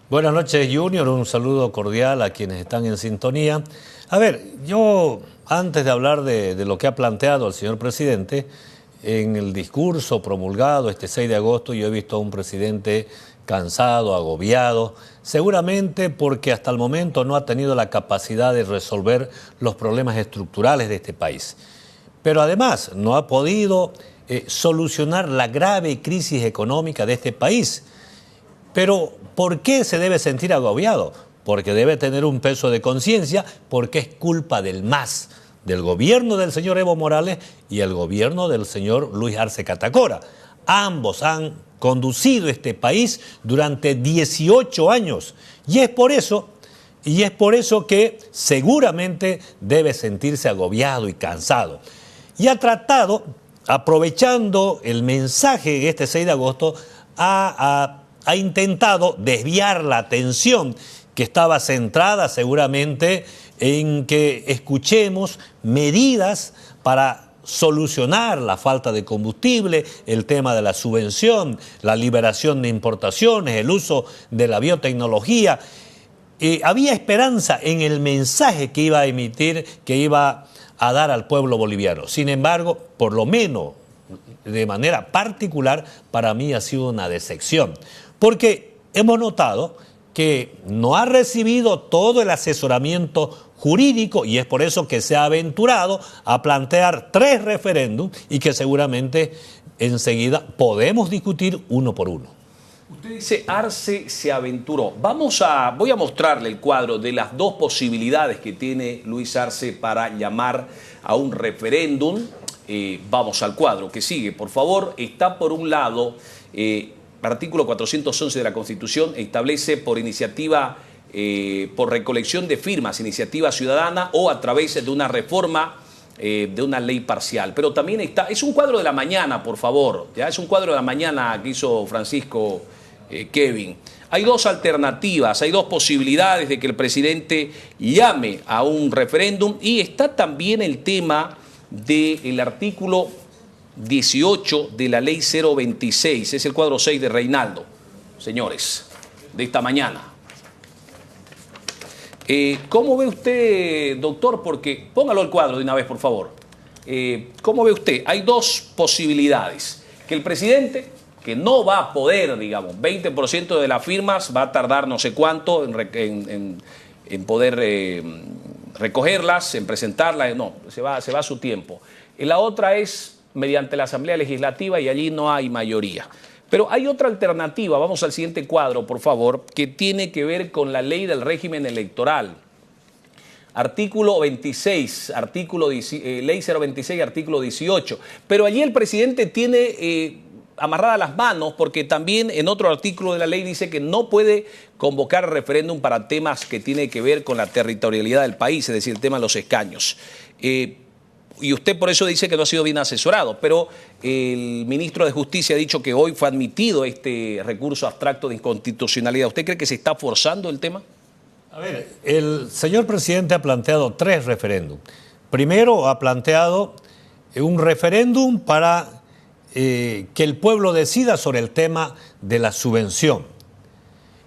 Buenas noches, Junior. Un saludo cordial a quienes están en sintonía. A ver, yo antes de hablar de lo que ha planteado el señor presidente, en el discurso promulgado este 6 de agosto yo he visto a un presidente cansado, agobiado, seguramente porque hasta el momento no ha tenido la capacidad de resolver los problemas estructurales de este país. Pero además no ha podido solucionar la grave crisis económica de este país. Pero, ¿por qué se debe sentir agobiado? Porque debe tener un peso de conciencia, porque es culpa del MAS, del gobierno del señor Evo Morales y el gobierno del señor Luis Arce Catacora. Ambos han conducido este país durante 18 años y es por eso que seguramente debe sentirse agobiado y cansado. Y ha tratado, aprovechando el mensaje de este 6 de agosto, ha intentado desviar la atención que estaba centrada seguramente en que escuchemos medidas para solucionar la falta de combustible, el tema de la subvención, la liberación de importaciones, el uso de la biotecnología. Había esperanza en el mensaje que iba a emitir, que iba a dar al pueblo boliviano. Sin embargo, por lo menos de manera particular, para mí ha sido una decepción. Porque hemos notado que no ha recibido todo el asesoramiento jurídico y es por eso que se ha aventurado a plantear 3 referéndums y que seguramente enseguida podemos discutir uno por uno. Usted dice Arce se aventuró. Voy a mostrarle el cuadro de las 2 posibilidades que tiene Luis Arce para llamar a un referéndum. Vamos al cuadro que sigue, por favor. Está por un lado... artículo 411 de la Constitución establece por iniciativa, por recolección de firmas, iniciativa ciudadana o a través de una reforma de una ley parcial. Pero también está, es un cuadro de la mañana, por favor, ya es un cuadro de la mañana que hizo Francisco Kevin. Hay 2 alternativas, hay 2 posibilidades de que el presidente llame a un referéndum y está también el tema del artículo 18 de la ley 026, es el cuadro 6 de Reinaldo, señores, de esta mañana. ¿Cómo ve usted, doctor? Porque póngalo al cuadro de una vez, por favor. ¿Cómo ve usted? Hay 2 posibilidades. Que el presidente, que no va a poder, digamos, 20% de las firmas, va a tardar no sé cuánto en poder recogerlas, en presentarlas, no, se va su tiempo. Y la otra es mediante la Asamblea Legislativa y allí no hay mayoría. Pero hay otra alternativa, vamos al siguiente cuadro, por favor, que tiene que ver con la ley del régimen electoral. Artículo 26, ley 026, artículo 18. Pero allí el presidente tiene amarradas las manos porque también en otro artículo de la ley dice que no puede convocar referéndum para temas que tienen que ver con la territorialidad del país, es decir, el tema de los escaños. Y usted por eso dice que no ha sido bien asesorado, pero el ministro de Justicia ha dicho que hoy fue admitido este recurso abstracto de inconstitucionalidad. ¿Usted cree que se está forzando el tema? A ver, el señor presidente ha planteado 3 referéndums. Primero ha planteado un referéndum para que el pueblo decida sobre el tema de la subvención.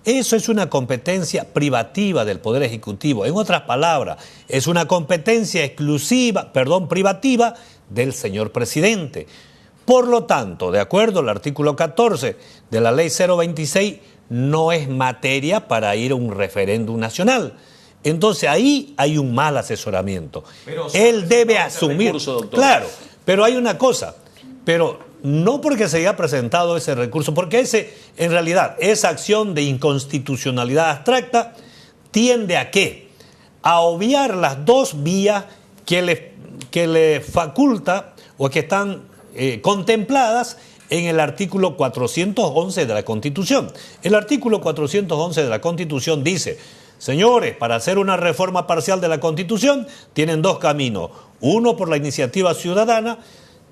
Eso es una competencia privativa del Poder Ejecutivo. En otras palabras, es una competencia privativa del señor presidente. Por lo tanto, de acuerdo al artículo 14 de la ley 026, no es materia para ir a un referéndum nacional. Entonces ahí hay un mal asesoramiento. Pero él debe asumir... Recurso, claro, pero hay una cosa, pero no porque se haya presentado ese recurso, porque en realidad, esa acción de inconstitucionalidad abstracta tiende ¿a qué? A obviar las 2 vías que le faculta o que están contempladas en el artículo 411 de la Constitución. El artículo 411 de la Constitución dice: señores, para hacer una reforma parcial de la Constitución tienen 2 caminos. Uno por la iniciativa ciudadana,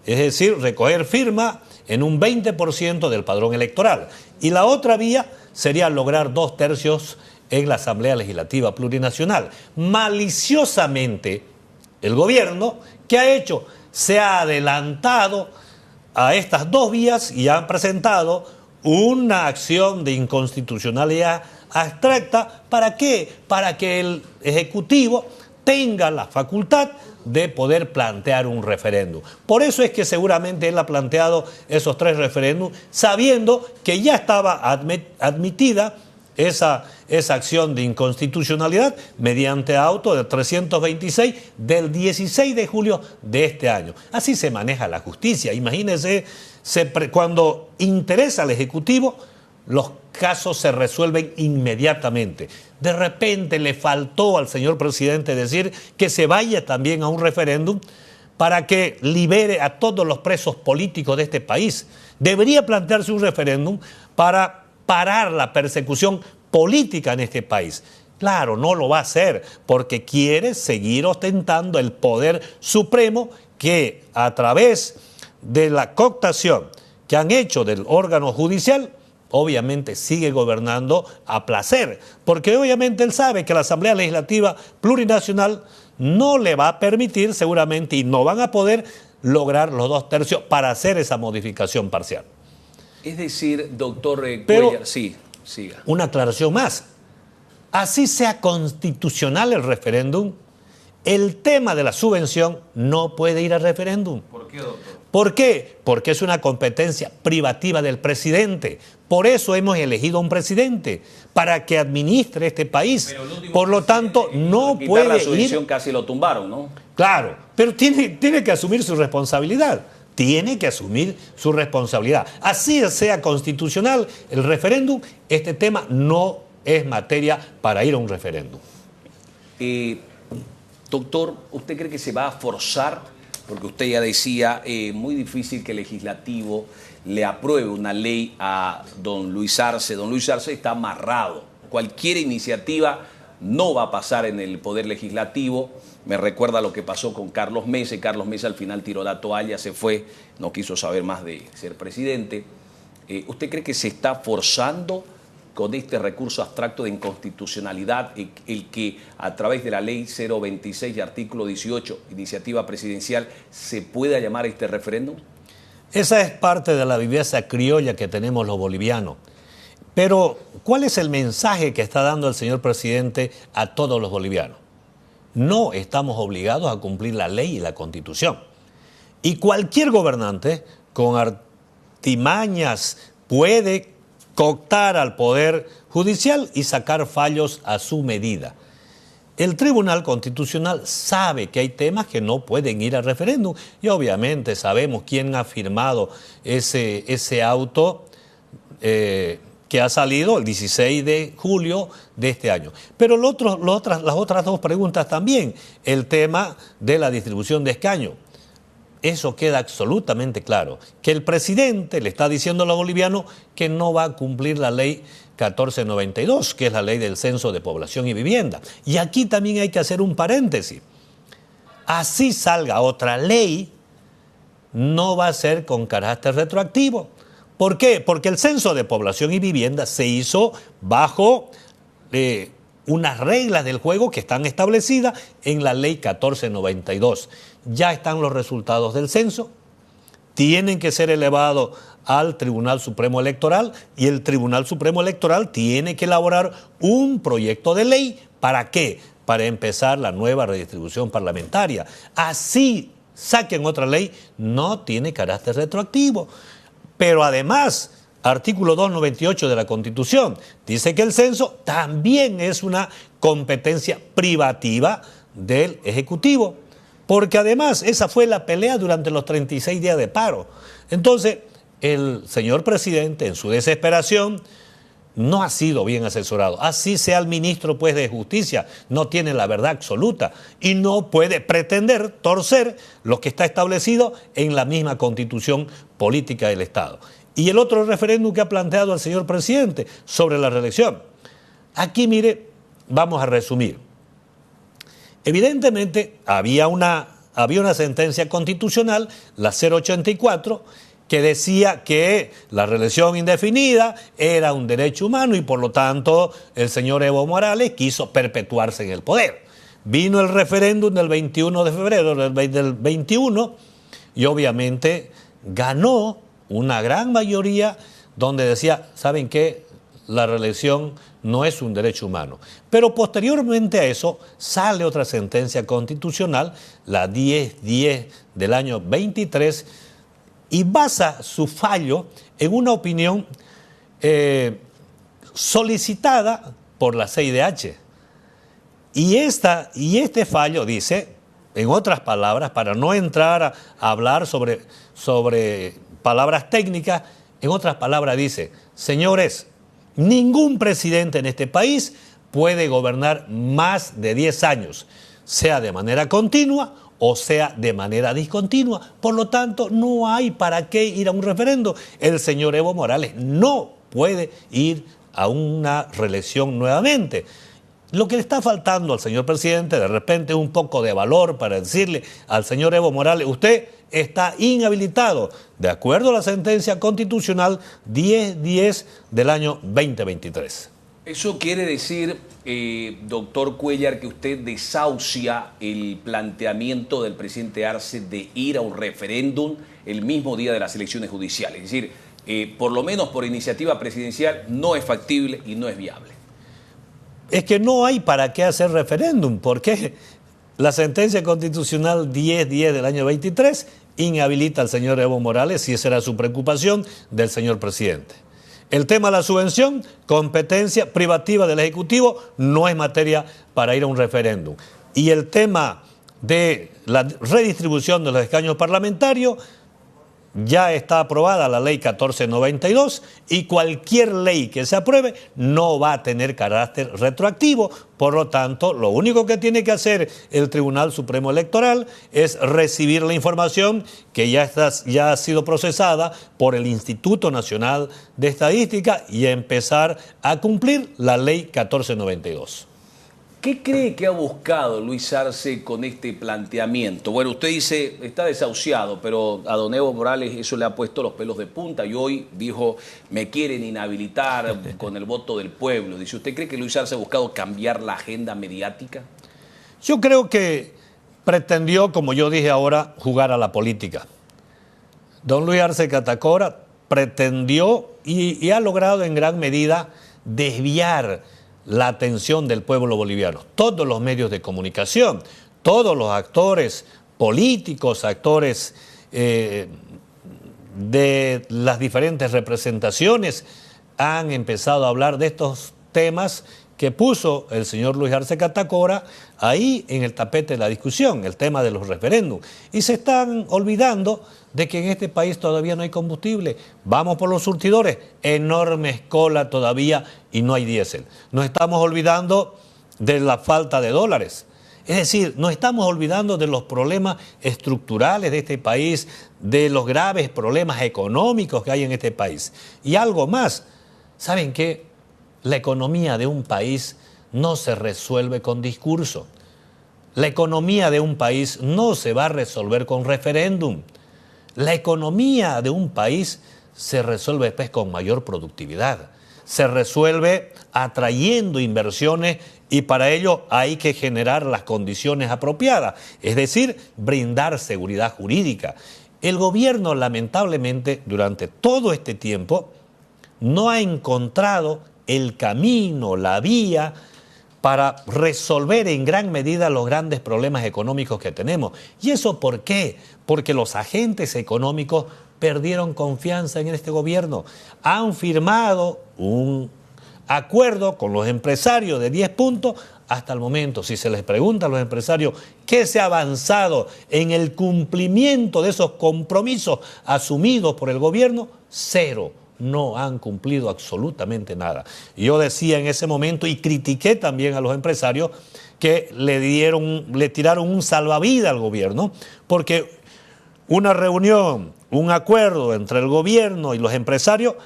es decir, recoger firma en un 20% del padrón electoral. Y la otra vía sería lograr 2/3 en la Asamblea Legislativa Plurinacional. Maliciosamente, el gobierno, ¿qué ha hecho? Se ha adelantado a estas 2 vías y han presentado una acción de inconstitucionalidad abstracta. ¿Para qué? Para que el Ejecutivo tenga la facultad de poder plantear un referéndum. Por eso es que seguramente él ha planteado esos 3 referéndums, sabiendo que ya estaba admitida esa acción de inconstitucionalidad mediante auto de 326 del 16 de julio de este año. Así se maneja la justicia. Imagínense, cuando interesa al Ejecutivo, los casos se resuelven inmediatamente. De repente le faltó al señor presidente decir que se vaya también a un referéndum para que libere a todos los presos políticos de este país. Debería plantearse un referéndum para parar la persecución política en este país. Claro, no lo va a hacer porque quiere seguir ostentando el poder supremo que a través de la cooptación que han hecho del órgano judicial, obviamente sigue gobernando a placer, porque obviamente él sabe que la Asamblea Legislativa Plurinacional no le va a permitir seguramente y no van a poder lograr los 2/3 para hacer esa modificación parcial. Es decir, doctor Pero, Cuellar, sí, siga. Una aclaración más. Así sea constitucional el referéndum, el tema de la subvención no puede ir al referéndum. ¿Por qué, doctor? ¿Por qué? Porque es una competencia privativa del presidente. Por eso hemos elegido a un presidente, para que administre este país. Por lo tanto, no puede la subvención ir... casi lo tumbaron, ¿no? Claro, pero tiene que asumir su responsabilidad. Tiene que asumir su responsabilidad. Así sea constitucional el referéndum, este tema no es materia para ir a un referéndum. Doctor, ¿usted cree que se va a forzar? Porque usted ya decía, muy difícil que el legislativo le apruebe una ley a don Luis Arce. Don Luis Arce está amarrado. Cualquier iniciativa no va a pasar en el Poder Legislativo. Me recuerda lo que pasó con Carlos Mesa. Carlos Mesa al final tiró la toalla, se fue, no quiso saber más de ser presidente. ¿Usted cree que se está forzando con este recurso abstracto de inconstitucionalidad el que a través de la ley 026 y artículo 18, iniciativa presidencial, se pueda llamar este referéndum? Esa es parte de la viveza criolla que tenemos los bolivianos. Pero, ¿cuál es el mensaje que está dando el señor presidente a todos los bolivianos? No estamos obligados a cumplir la ley y la Constitución. Y cualquier gobernante con artimañas puede cooptar al Poder Judicial y sacar fallos a su medida. El Tribunal Constitucional sabe que hay temas que no pueden ir a referéndum y obviamente sabemos quién ha firmado ese auto que ha salido el 16 de julio de este año. Pero las otras 2 preguntas también, el tema de la distribución de escaños. Eso queda absolutamente claro, que el presidente le está diciendo a los bolivianos que no va a cumplir la ley 1492, que es la ley del censo de población y vivienda. Y aquí también hay que hacer un paréntesis. Así salga otra ley, no va a ser con carácter retroactivo. ¿Por qué? Porque el censo de población y vivienda se hizo bajo unas reglas del juego que están establecidas en la ley 1492. Ya están los resultados del censo, tienen que ser elevados al Tribunal Supremo Electoral y el Tribunal Supremo Electoral tiene que elaborar un proyecto de ley. ¿Para qué? Para empezar la nueva redistribución parlamentaria. Así saquen otra ley, no tiene carácter retroactivo. Pero además, artículo 298 de la Constitución dice que el censo también es una competencia privativa del Ejecutivo. Porque además esa fue la pelea durante los 36 días de paro. Entonces, el señor presidente, en su desesperación, no ha sido bien asesorado. Así sea el ministro pues, de Justicia, no tiene la verdad absoluta y no puede pretender torcer lo que está establecido en la misma Constitución política del Estado. Y el otro referéndum que ha planteado el señor presidente sobre la reelección. Aquí, mire, vamos a resumir. Evidentemente, había una sentencia constitucional, la 084, que decía que la reelección indefinida era un derecho humano y por lo tanto el señor Evo Morales quiso perpetuarse en el poder. Vino el referéndum del 21 de febrero del 21 y obviamente ganó una gran mayoría donde decía, ¿saben qué? La reelección no es un derecho humano. Pero posteriormente a eso sale otra sentencia constitucional, la 1010 del año 23, y basa su fallo en una opinión solicitada por la CIDH. Y este fallo dice, en otras palabras, para no entrar a hablar sobre palabras técnicas, en otras palabras dice, señores, ningún presidente en este país puede gobernar más de 10 años, sea de manera continua o sea de manera discontinua. Por lo tanto, no hay para qué ir a un referendo. El señor Evo Morales no puede ir a una reelección nuevamente. Lo que le está faltando al señor presidente, de repente, es un poco de valor para decirle al señor Evo Morales, usted está inhabilitado, de acuerdo a la sentencia constitucional 1010 del año 2023. Eso quiere decir, doctor Cuéllar, que usted desahucia el planteamiento del presidente Arce de ir a un referéndum el mismo día de las elecciones judiciales. Es decir, por lo menos por iniciativa presidencial no es factible y no es viable. Es que no hay para qué hacer referéndum, porque la sentencia constitucional 1010 del año 23 inhabilita al señor Evo Morales, y esa era su preocupación del señor presidente. El tema de la subvención, competencia privativa del Ejecutivo, no es materia para ir a un referéndum. Y el tema de la redistribución de los escaños parlamentarios, ya está aprobada la ley 1492 y cualquier ley que se apruebe no va a tener carácter retroactivo. Por lo tanto, lo único que tiene que hacer el Tribunal Supremo Electoral es recibir la información que ya ha sido procesada por el Instituto Nacional de Estadística y empezar a cumplir la ley 1492. ¿Qué cree que ha buscado Luis Arce con este planteamiento? Bueno, usted dice, está desahuciado, pero a don Evo Morales eso le ha puesto los pelos de punta y hoy dijo, me quieren inhabilitar con el voto del pueblo. Dice, ¿usted cree que Luis Arce ha buscado cambiar la agenda mediática? Yo creo que pretendió, como yo dije ahora, jugar a la política. Don Luis Arce Catacora pretendió y ha logrado en gran medida desviar la atención del pueblo boliviano. Todos los medios de comunicación, todos los actores políticos, actores de las diferentes representaciones han empezado a hablar de estos temas que puso el señor Luis Arce Catacora ahí en el tapete de la discusión, el tema de los referéndums. Y se están olvidando de que en este país todavía no hay combustible. Vamos por los surtidores, enormes colas todavía y no hay diésel. Nos estamos olvidando de la falta de dólares. Es decir, nos estamos olvidando de los problemas estructurales de este país, de los graves problemas económicos que hay en este país. Y algo más, ¿saben qué? La economía de un país no se resuelve con discurso. La economía de un país no se va a resolver con referéndum. La economía de un país se resuelve después con mayor productividad. Se resuelve atrayendo inversiones y para ello hay que generar las condiciones apropiadas, es decir, brindar seguridad jurídica. El gobierno, lamentablemente, durante todo este tiempo, no ha encontrado el camino, la vía para resolver en gran medida los grandes problemas económicos que tenemos. ¿Y eso por qué? Porque los agentes económicos perdieron confianza en este gobierno. Han firmado un acuerdo con los empresarios de 10 puntos. Hasta el momento, si se les pregunta a los empresarios qué se ha avanzado en el cumplimiento de esos compromisos asumidos por el gobierno, cero. No han cumplido absolutamente nada. Yo decía en ese momento y critiqué también a los empresarios que le tiraron un salvavidas al gobierno, porque una reunión, un acuerdo entre el gobierno y los empresarios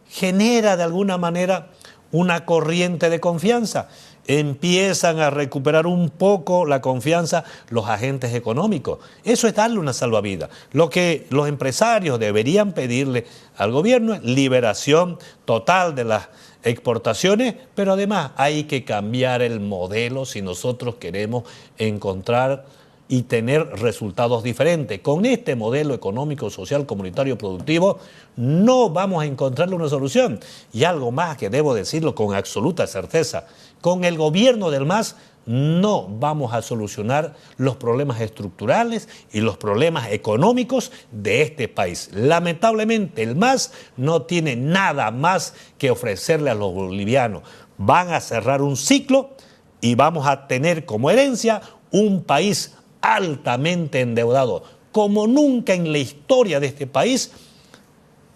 genera de alguna manera una corriente de confianza. Empiezan a recuperar un poco la confianza los agentes económicos. Eso es darle una salvavidas. Lo que los empresarios deberían pedirle al gobierno es liberación total de las exportaciones, pero además hay que cambiar el modelo si nosotros queremos encontrar y tener resultados diferentes. Con este modelo económico, social, comunitario, productivo, no vamos a encontrarle una solución. Y algo más que debo decirlo con absoluta certeza, con el gobierno del MAS no vamos a solucionar los problemas estructurales y los problemas económicos de este país. Lamentablemente, el MAS no tiene nada más que ofrecerle a los bolivianos. Van a cerrar un ciclo y vamos a tener como herencia un país altamente endeudado. Como nunca en la historia de este país,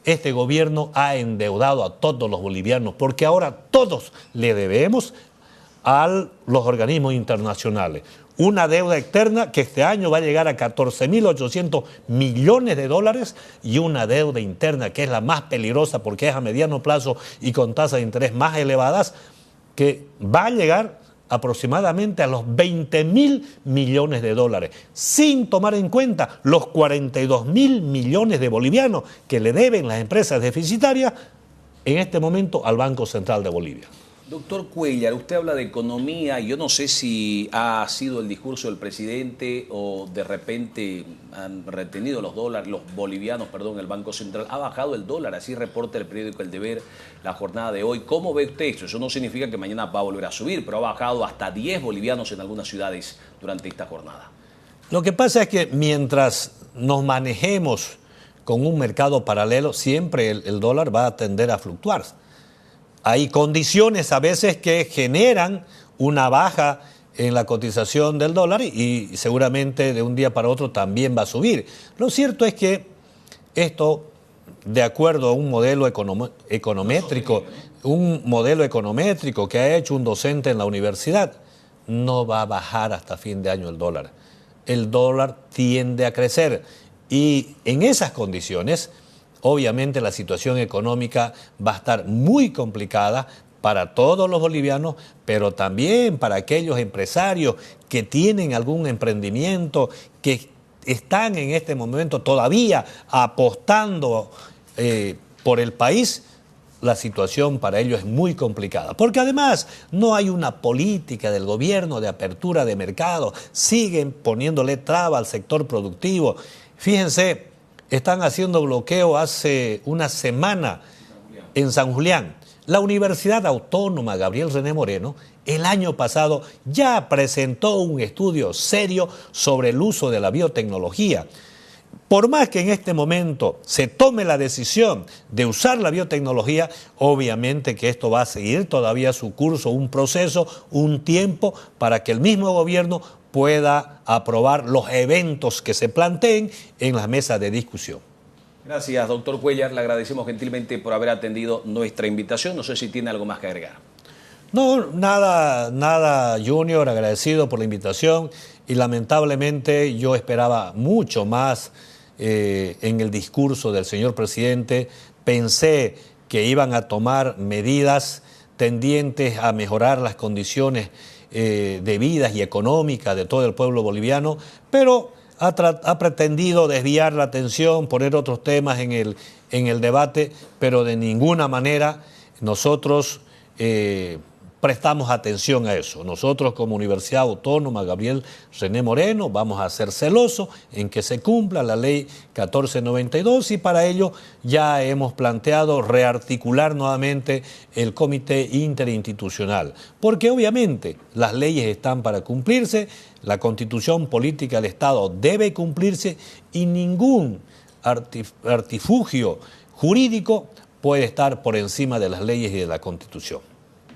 este gobierno ha endeudado a todos los bolivianos, porque ahora todos le debemos a los organismos internacionales. Una deuda externa que este año va a llegar a 14.800 millones de dólares y una deuda interna que es la más peligrosa porque es a mediano plazo y con tasas de interés más elevadas, que va a llegar aproximadamente a los 20.000 millones de dólares, sin tomar en cuenta los 42.000 millones de bolivianos que le deben las empresas deficitarias en este momento al Banco Central de Bolivia. Doctor Cuéllar, usted habla de economía, yo no sé si ha sido el discurso del presidente o de repente han retenido los dólares, los bolivianos, perdón, el Banco Central. Ha bajado el dólar, así reporta el periódico El Deber la jornada de hoy. ¿Cómo ve usted esto? Eso no significa que mañana va a volver a subir, pero ha bajado hasta 10 bolivianos en algunas ciudades durante esta jornada. Lo que pasa es que mientras nos manejemos con un mercado paralelo, siempre el dólar va a tender a fluctuar. Hay condiciones a veces que generan una baja en la cotización del dólar y seguramente de un día para otro también va a subir. Lo cierto es que esto, de acuerdo a un modelo econométrico, que ha hecho un docente en la universidad, no va a bajar hasta fin de año el dólar. El dólar tiende a crecer y en esas condiciones, obviamente la situación económica va a estar muy complicada para todos los bolivianos, pero también para aquellos empresarios que tienen algún emprendimiento, que están en este momento todavía apostando por el país. La situación para ellos es muy complicada, porque además no hay una política del gobierno de apertura de mercado, siguen poniéndole traba al sector productivo. Fíjense, están haciendo bloqueo hace una semana en San Julián. La Universidad Autónoma Gabriel René Moreno el año pasado ya presentó un estudio serio sobre el uso de la biotecnología. Por más que en este momento se tome la decisión de usar la biotecnología, obviamente que esto va a seguir todavía su curso, un proceso, un tiempo para que el mismo gobierno pueda aprobar los eventos que se planteen en las mesas de discusión. Gracias, doctor Cuéllar. Le agradecemos gentilmente por haber atendido nuestra invitación. No sé si tiene algo más que agregar. No, nada, Junior, agradecido por la invitación y lamentablemente yo esperaba mucho más en el discurso del señor presidente. Pensé que iban a tomar medidas tendientes a mejorar las condiciones de vida y económica de todo el pueblo boliviano, pero ha pretendido desviar la atención, poner otros temas en el debate, pero de ninguna manera nosotros prestamos atención a eso. Nosotros como Universidad Autónoma Gabriel René Moreno vamos a ser celosos en que se cumpla la ley 1492 y para ello ya hemos planteado rearticular nuevamente el comité interinstitucional, porque obviamente las leyes están para cumplirse, la constitución política del Estado debe cumplirse y ningún artifugio jurídico puede estar por encima de las leyes y de la Constitución.